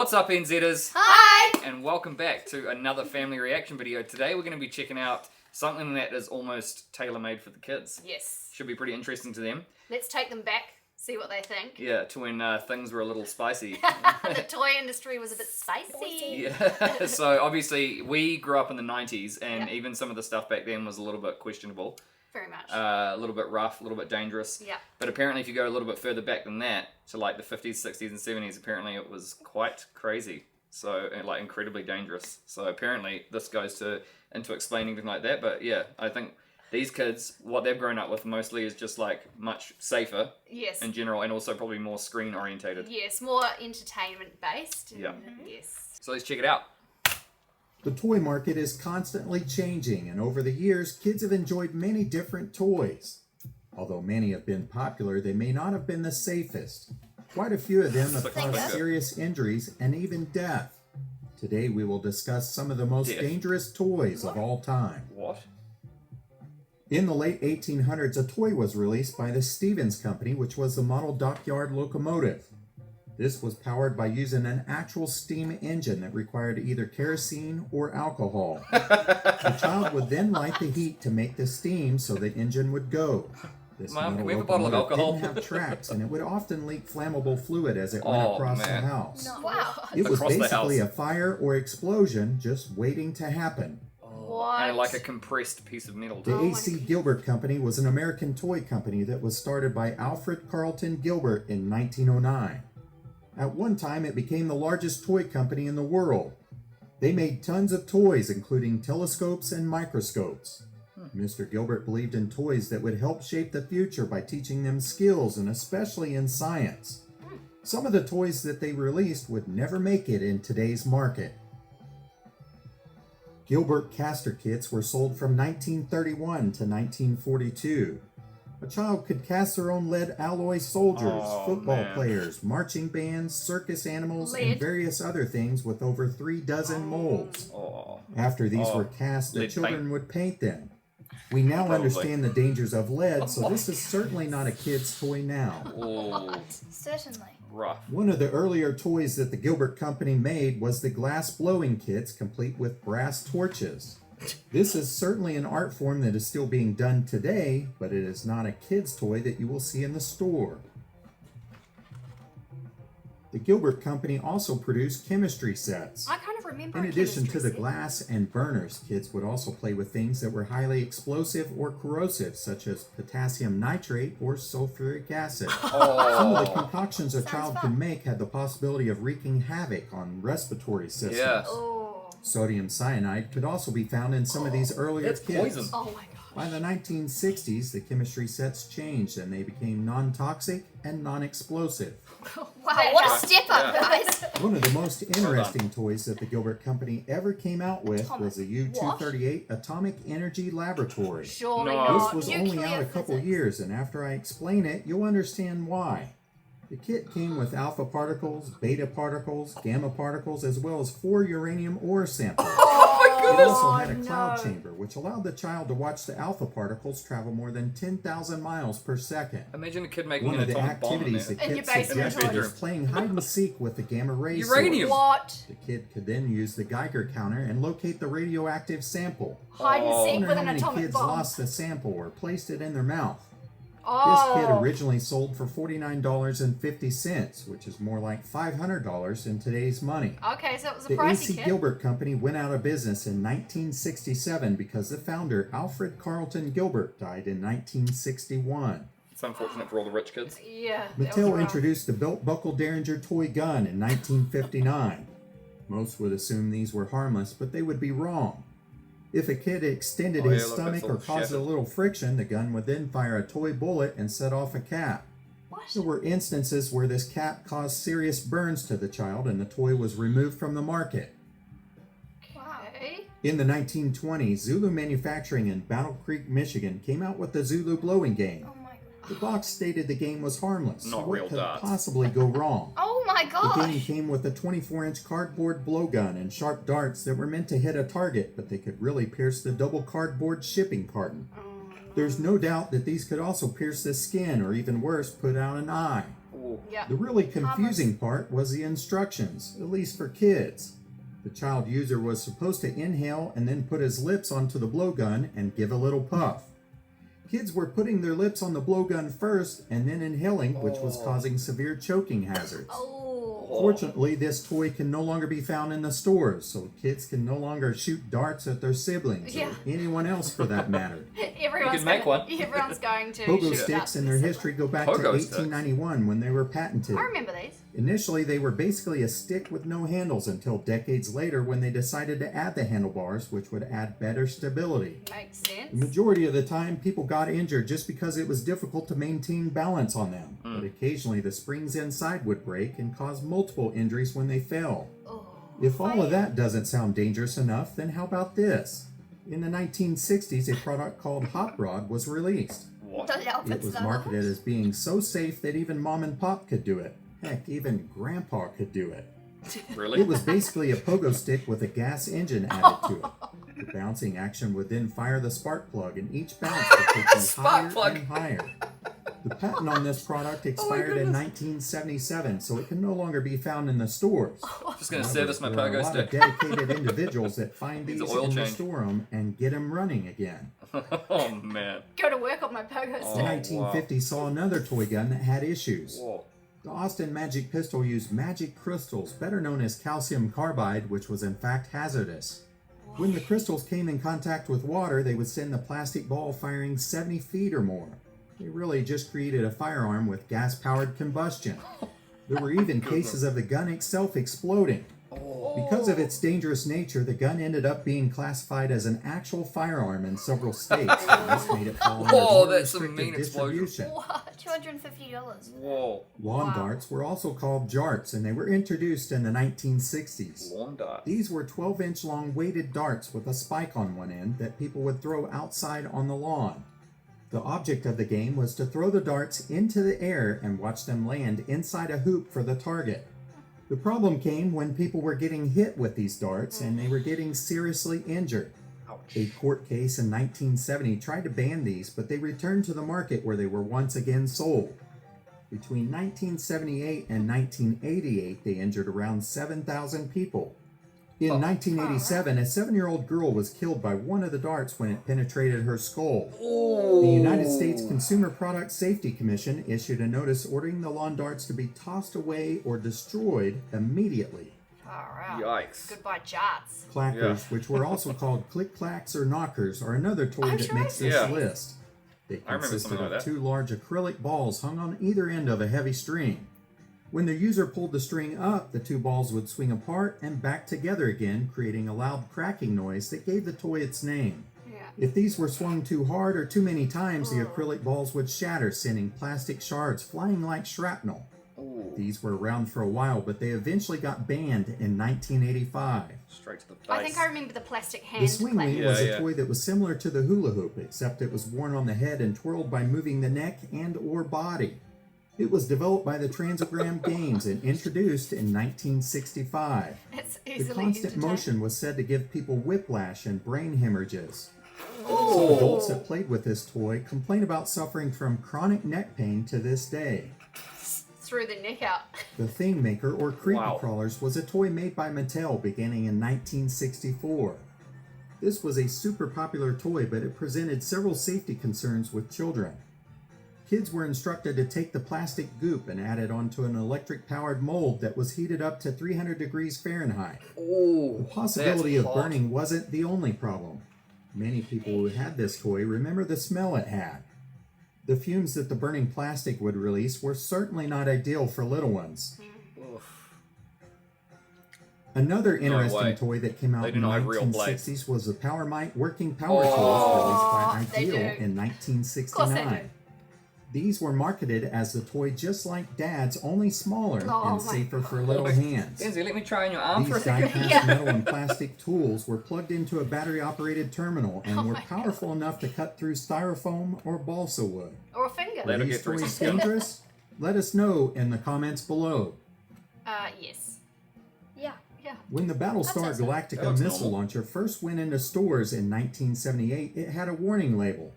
What's up, NZers? Hi! And welcome back to another family reaction video. Today we're going to be checking out something that is almost tailor-made for the kids. Yes. Should be pretty interesting to them. Let's take them back, see what they think. Yeah, to when things were a little spicy. The toy industry was a bit spicy. Yeah, so obviously we grew up in the 90s and even some of the stuff back then was a little bit questionable. Very much. A little bit rough, a little bit dangerous. Yeah. But apparently if you go a little bit further back than that, to like the 50s, 60s and 70s, apparently it was quite crazy. So, like, incredibly dangerous. So apparently this goes into explaining things like that. But yeah, I think these kids, what they've grown up with mostly is just like much safer in general, and also probably more screen orientated. Yes, more entertainment based. Yeah. Yes. So let's check it out. The toy market is constantly changing, and over the years, kids have enjoyed many different toys. Although many have been popular, they may not have been the safest. Quite a few of them have caused serious injuries and even death. Today we will discuss some of the most dangerous toys of all time. What? In the late 1800s, a toy was released by the Stevens Company, which was the model dockyard locomotive. This was powered by using an actual steam engine that required either kerosene or alcohol. The child would then light the heat to make the steam so the engine would go. This Mom, can we have a locomotive bottle of alcohol? didn't have tracks, and it would often leak flammable fluid as it went across the house. No. Wow. It was Across the basically house. a fire or explosion just waiting to happen. What? And like a compressed piece of metal. The A.C. Gilbert Company was an American toy company that was started by Alfred Carlton Gilbert in 1909. At one time, it became the largest toy company in the world. They made tons of toys, including telescopes and microscopes. Mr. Gilbert believed in toys that would help shape the future by teaching them skills, and especially in science. Some of the toys that they released would never make it in today's market. Gilbert caster kits were sold from 1931 to 1942. A child could cast their own lead alloy soldiers, football players, marching bands, circus animals, and various other things with over 3 dozen molds. After these were cast, the children would paint them. We now understand the dangers of lead, so this is certainly not a kid's toy now. Certainly. Rough. One of the earlier toys that the Gilbert Company made was the glass blowing kits, complete with brass torches. This is certainly an art form that is still being done today, but it is not a kid's toy that you will see in the store. The Gilbert Company also produced chemistry sets. I kind of remember. In addition to the glass and burners, kids would also play with things that were highly explosive or corrosive, such as potassium nitrate or sulfuric acid. Some of the concoctions a child could make had the possibility of wreaking havoc on respiratory systems. Yes. Sodium cyanide could also be found in some of these earlier kits. Poison. Oh my god. By the 1960s, the chemistry sets changed and they became non-toxic and non-explosive. Wow, what a step up, guys. One of the most interesting toys that the Gilbert Company ever came out with was the U-238 Atomic Energy Laboratory. Surely No. not. This was only out a couple years, and after I explain it, you'll understand why. The kit came with alpha particles, beta particles, gamma particles, as well as 4 uranium ore samples. It also had a cloud chamber, which allowed the child to watch the alpha particles travel more than 10,000 miles per second. Imagine a kid making One an of the atomic bomb in activities there. the In your kit basement. suggested was playing hide and seek with the gamma ray Uranium. source. What? The kid could then use the Geiger counter and locate the radioactive sample. Hide and I seek wonder with how an many atomic kids bomb. lost the sample or placed it in their mouth. This Oh. kit originally sold for $49.50, which is more like $500 in today's money. Okay, so it was a The pricey A.C. kit. Gilbert Company went out of business in 1967 because the founder, Alfred Carlton Gilbert, died in 1961. It's unfortunate for all the rich kids. Yeah. that was Mattel rough. introduced the belt-buckle Derringer toy gun in 1959. Most would assume these were harmless, but they would be wrong. If a kid extended his stomach or caused a little friction, the gun would then fire a toy bullet and set off a cap. There were instances where this cap caused serious burns to the child and the toy was removed from the market. Okay. In the 1920s, Zulu Manufacturing in Battle Creek, Michigan came out with the Zulu blowing game. Oh my god. The box stated the game was harmless, so Not what real could darts. possibly go wrong? Oh my The gosh. game came with a 24-inch cardboard blowgun and sharp darts that were meant to hit a target, but they could really pierce the double cardboard shipping carton. There's no doubt that these could also pierce the skin, or even worse, put out an eye. Ooh. Yeah. The really confusing part was the instructions, at least for kids. The child user was supposed to inhale and then put his lips onto the blowgun and give a little puff. Kids were putting their lips on the blowgun first and then inhaling, which was causing severe choking hazards. Fortunately, this toy can no longer be found in the stores, so kids can no longer shoot darts at their siblings or anyone else for that matter. Everyone's make one. Everyone's going to Pogo shoot sticks darts and at their their history go back Pogo to sticks. 1891 when they were patented. I remember these. Initially, they were basically a stick with no handles until decades later when they decided to add the handlebars, which would add better stability. Makes The sense. majority of the time, people got injured just because it was difficult to maintain balance on them. But occasionally, the springs inside would break and cause multiple injuries when they fell. If all of that doesn't sound dangerous enough, then how about this? In the 1960s, a product called Hot Rod was released. What? It was marketed as being so safe that even mom and pop could do it. Heck, even grandpa could do it. Really? It was basically a pogo stick with a gas engine added to it. The bouncing action would then fire the spark plug, and each bounce would take you Spark higher plug. and higher. The patent on this product expired in 1977, so it can no longer be found in the stores. Just gonna However, service my there are a pogo lot stick. of dedicated individuals that find Needs these an oil and change. restore them and get them running again. Oh man. Go to work on my pogo The stick. 1950s saw another toy gun that had issues. Whoa. The Austin Magic Pistol used magic crystals, better known as calcium carbide, which was in fact hazardous. When the crystals came in contact with water, they would send the plastic ball firing 70 feet or more. They really just created a firearm with gas-powered combustion. There were even cases of the gun itself exploding. Because of its dangerous nature, the gun ended up being classified as an actual firearm in several states. And this made it fall under Whoa, more that's some restricted mean explosion. distribution. $250. Whoa. Lawn Wow. darts were also called jarts, and they were introduced in the 1960s. Lawn dart. These were 12-inch long weighted darts with a spike on one end that people would throw outside on the lawn. The object of the game was to throw the darts into the air and watch them land inside a hoop for the target. The problem came when people were getting hit with these darts and they were getting seriously injured. A court case in 1970 tried to ban these, but they returned to the market where they were once again sold. Between 1978 and 1988, they injured around 7,000 people. In 1987, a 7-year-old girl was killed by one of the darts when it penetrated her skull. The United States Consumer Product Safety Commission issued a notice ordering the lawn darts to be tossed away or destroyed immediately. Far out. Yikes. Goodbye, jarts. Clackers, which were also called click-clacks or knockers, are another toy I'm that sure makes I've this seen list. They I remember consisted something of like that. 2 large acrylic balls hung on either end of a heavy string. When the user pulled the string up, the 2 balls would swing apart and back together again, creating a loud cracking noise that gave the toy its name. Yeah. If these were swung too hard or too many times, the acrylic balls would shatter, sending plastic shards flying like shrapnel. These were around for a while, but they eventually got banned in 1985. Straight to the face. I think I remember the plastic hand. The swing clap. wing was Yeah. a toy that was similar to the hula hoop, except it was worn on the head and twirled by moving the neck and or body. It was developed by the Transogram Games and introduced in 1965. It's The easily constant entertaining. motion was said to give people whiplash and brain hemorrhages. Oh. Adults that played with this toy complain about suffering from chronic neck pain to this day. Threw the neck out. The Thing Maker, or Creepy Wow. Crawlers, was a toy made by Mattel beginning in 1964. This was a super popular toy, but it presented several safety concerns with children. Kids were instructed to take the plastic goop and add it onto an electric-powered mold that was heated up to 300 degrees Fahrenheit. Oh, The possibility of that's hot. burning wasn't the only problem. Many people who had this toy remember the smell it had. The fumes that the burning plastic would release were certainly not ideal for little ones. Oof. Another way. interesting toy that came out They in do the not have real 1960s was the Power Mite Working Power Oh. Tools released by They Ideal do. in Of course they 1969. do. These were marketed as the toy just like Dad's, only smaller Oh and my safer for little hands. Kenzie, let me try on your arm for a These second. die-cast Yeah. metal and plastic tools were plugged into a battery-operated terminal and Oh were my powerful enough to cut through styrofoam or balsa wood. Or a finger. Let- Are That'll these get through toys some skin. dangerous? Let us know in the comments below. Yes. Yeah. Yeah. When the Battlestar That's awesome. Galactica That looks missile normal. launcher first went into stores in 1978, it had a warning label.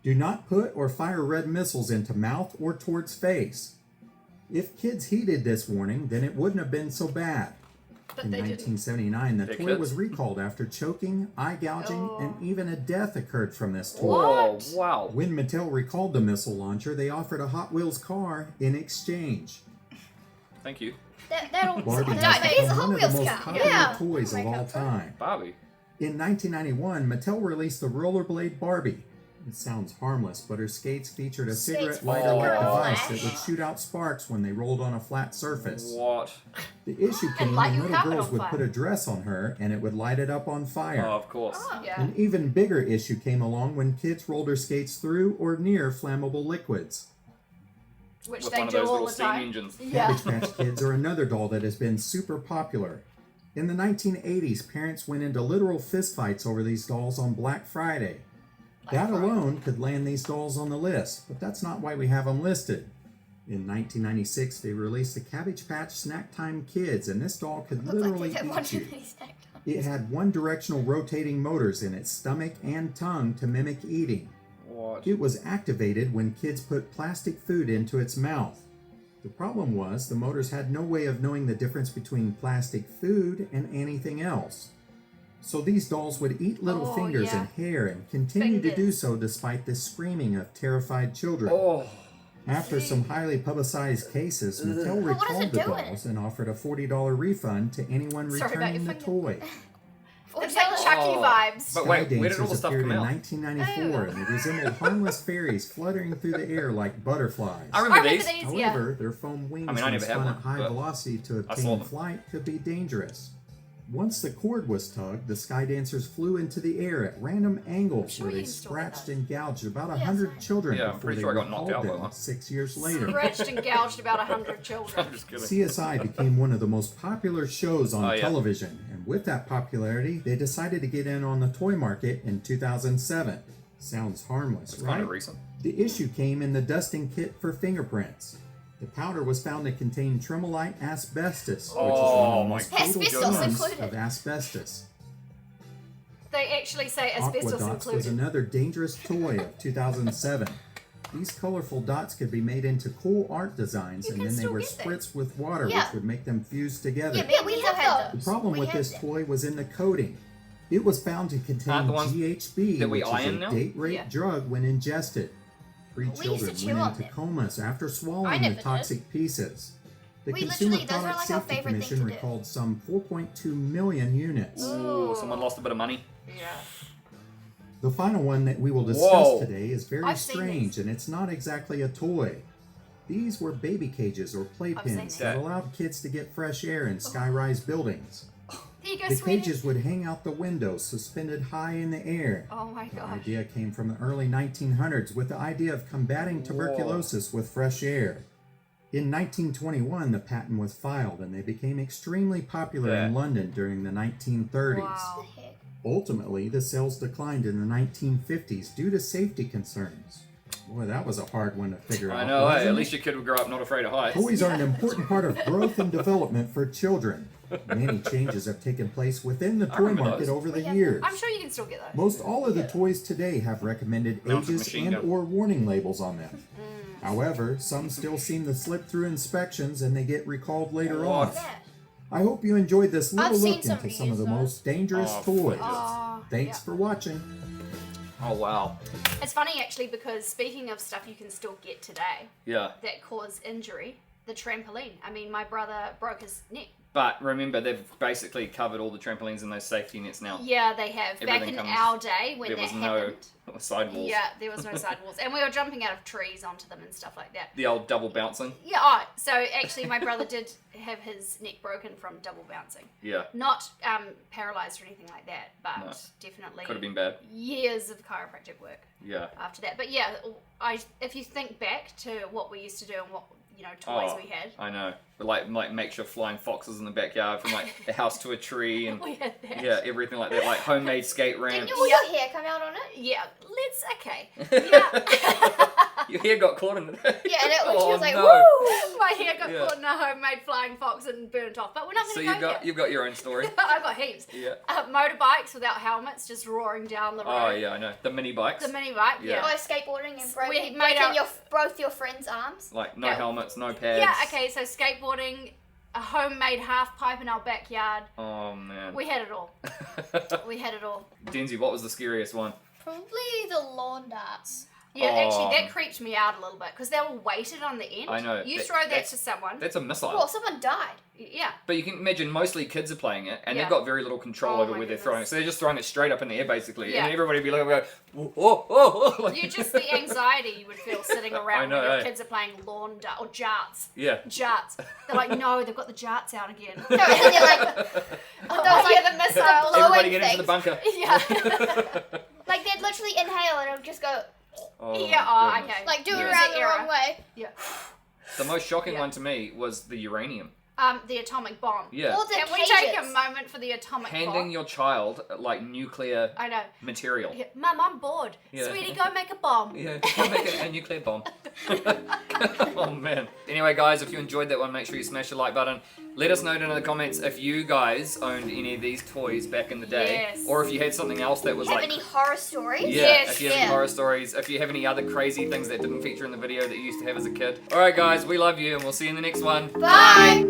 Do not put or fire red missiles into mouth or towards face. If kids heeded this warning, then it wouldn't have been so bad. But In they didn't. 1979, the They toy could. was recalled after choking, eye gouging, and even a death occurred from this toy. Oh, wow. When Mattel recalled the missile launcher, they offered a Hot Wheels car in exchange. Thank you. That'll. Barbie That has is a become Hot one of the Wheels most car. popular Yeah. toys Oh of my all God. time. Barbie. In 1991, Mattel released the Rollerblade Barbie. It sounds harmless, but her skates featured a Skates cigarette lighter-like Oh. device that Flash. would shoot out sparks when they rolled on a flat surface. What? The issue came light when your little carpet girls on would fire. put a dress on her and it would light it up on fire. Oh, of course. Yeah. An even bigger issue came along when kids roller skates through or near flammable liquids. Which With they one of do those all little the steam time. engines. Yeah. Cabbage Patch Kids are another doll that has been super popular. In the 1980s, parents went into literal fistfights over these dolls on Black Friday. That alone could land these dolls on the list, but that's not why we have them listed. In 1996, they released the Cabbage Patch Snack Time Kids, and this doll could literally eat you. It had one-directional rotating motors in its stomach and tongue to mimic eating. What? It was activated when kids put plastic food into its mouth. The problem was the motors had no way of knowing the difference between plastic food and anything else. So these dolls would eat little Oh, fingers yeah. and hair and continue to do Fingers. so despite the screaming of terrified children. Oh. After some highly publicized cases, Mattel what is recalled it the doing? dolls and offered a $40 refund to anyone Sorry about returning your the finger. toy. It's like Chucky Oh. vibes. But Sky wait, where did all dancers the stuff appeared come in out? 1994 and they resembled harmless fairies fluttering through the air like butterflies. I remember I these. remember these, yeah. However, their foam wings I mean, I when never had spun one, at high but velocity to I saw obtain them. flight could be dangerous. Once the cord was tugged, the sky dancers flew into the air at random angles sure where you they can still get scratched those. and gouged about Yes, 100 I- children Yeah, I'm before pretty they sure I got knocked recalled out by them one. 6 years later. Scratched and gouged about 100 children. I'm just kidding. CSI became one of the most popular shows on Oh, yeah. television, and with that popularity, they decided to get in on the toy market in 2007. Sounds harmless, It's right? kind of recent. The issue came in the dusting kit for fingerprints. The powder was found to contain tremolite asbestos, which is one Oh, of the my most fatal Asbestos forms included. of asbestos. They actually say asbestos Aqua Dots was included. another dangerous toy of 2007. These colorful dots could be made into cool art designs, You and can then they still were get them. spritzed with water, Yeah. which would make them fuse together. Yeah, we still have have The those. problem We with have this them. toy was in the coating. It was found to contain the ones GHB, that we which is iron a now? date-rape Yeah. drug when ingested. Three We used to children chew went on into them. comas after swallowing never the did. toxic pieces. The We Consumer literally- those were Product like our Safety favorite thing Commission to do. recalled some 4.2 million units. Ooh, someone lost a bit of money. Yeah. The final one that we will discuss Whoa. today is very I've seen strange, these. and it's not exactly a toy. These were baby cages or seen playpens these. that allowed kids to get fresh air in sky-rise buildings. There you go, The sweetie. cages would hang out the windows, suspended high in the air. Oh my The gosh. idea came from the early 1900s with the idea of combating tuberculosis with fresh air. In 1921, the patent was filed and they became extremely popular in Yeah. London during the 1930s. Wow. The heck? Ultimately, the sales declined in the 1950s due to safety concerns. Boy, that was a hard one to figure out. I know, hey, wasn't at it? least your kid would grow up not afraid of heights. Toys are an important part of growth and development for children. Many changes have taken place within the toy remember market those. over the Yeah. years. I'm sure you can still get those. Most all of the toys today have recommended Mounted ages machine and gun. or warning labels on them. However, some still seem to slip through inspections and they get recalled later on. What? That. I hope you enjoyed this little I've seen look some into some of the reviews, most dangerous Oh, toys. Oh, Thanks yeah. for watching. Oh, wow. It's funny actually because speaking of stuff you can still get today Yeah. that cause injury, the trampoline. I mean, my brother broke his neck. But remember, they've basically covered all the trampolines and those safety nets now. Yeah, they have. Back Everything in comes- our day when There that was happened. no sidewalls. Yeah, there was no sidewalls. And we were jumping out of trees onto them and stuff like that. The old double bouncing. Yeah, oh, so actually my brother did have his neck broken from double bouncing. Yeah. Not paralyzed or anything like that, but No. definitely Could have been bad. years of chiropractic work Yeah. after that. But yeah, if you think back to what we used to do and what toys Oh, we had. I know. But like makeshift flying foxes in the backyard from like a house to a tree and We had that. yeah, everything like that. Like homemade skate ramps. Didn't all your hair come out on it? Yeah, let's okay. Yeah. Your hair got caught in it. Yeah, and she was like, no. woo! My hair got Yeah. caught in a homemade flying fox and burnt off. But we're not So going to go there. you've got your own story. I've got heaps. Yeah. Motorbikes without helmets just roaring down the road. Oh yeah, I know. The mini bikes. The mini bike, Yeah. Or skateboarding and We breaking, made our- both your friends' arms. Like no Yeah. helmets, no pads. Yeah, okay, so skateboarding, a homemade half pipe in our backyard. Oh man. We had it all. We had it all. Denzi, what was the scariest one? Probably the lawn darts. Yeah, Oh. actually, that creeped me out a little bit because they were weighted on the end. I know. You That- throw that that's- to someone. That's a missile. Well, someone died. Yeah. But you can imagine mostly kids are playing it, and Yeah. they've got very little control Oh over my where they're goodness. throwing it. So they're just throwing it straight up in the air, basically. Yeah. And everybody would be like, oh. Like, You just, the anxiety you would feel sitting around know, when your eh? kids are playing lawn dart or jarts. yeah. Jarts. They're like, no, they've got the jarts out again. No, and they're like, those like the missiles. Everybody blowing get into the things. bunker. Yeah. Like they'd literally inhale and it would just go Oh, Yeah, oh, goodness. okay. like do it Yeah. around the Era. wrong way. Yeah. The most shocking Yeah. one to me was the uranium. The atomic bomb. Yeah. Or the Can we cages. take a moment for the atomic Handing bomb? your child like nuclear I know. material. Yeah, Mum, I'm bored. Yeah. Sweetie, go make a bomb. Yeah, go make a nuclear bomb. Oh man. Anyway, guys, if you enjoyed that one, make sure you smash the like button. Let us know down in the comments if you guys owned any of these toys back in the day, Yes. or if you had something else that was Have like. any horror stories? Yeah, Yes, if you have any yeah. horror stories, if you have any other crazy things that didn't feature in the video that you used to have as a kid. Alright guys, we love you and we'll see you in the next one. Bye.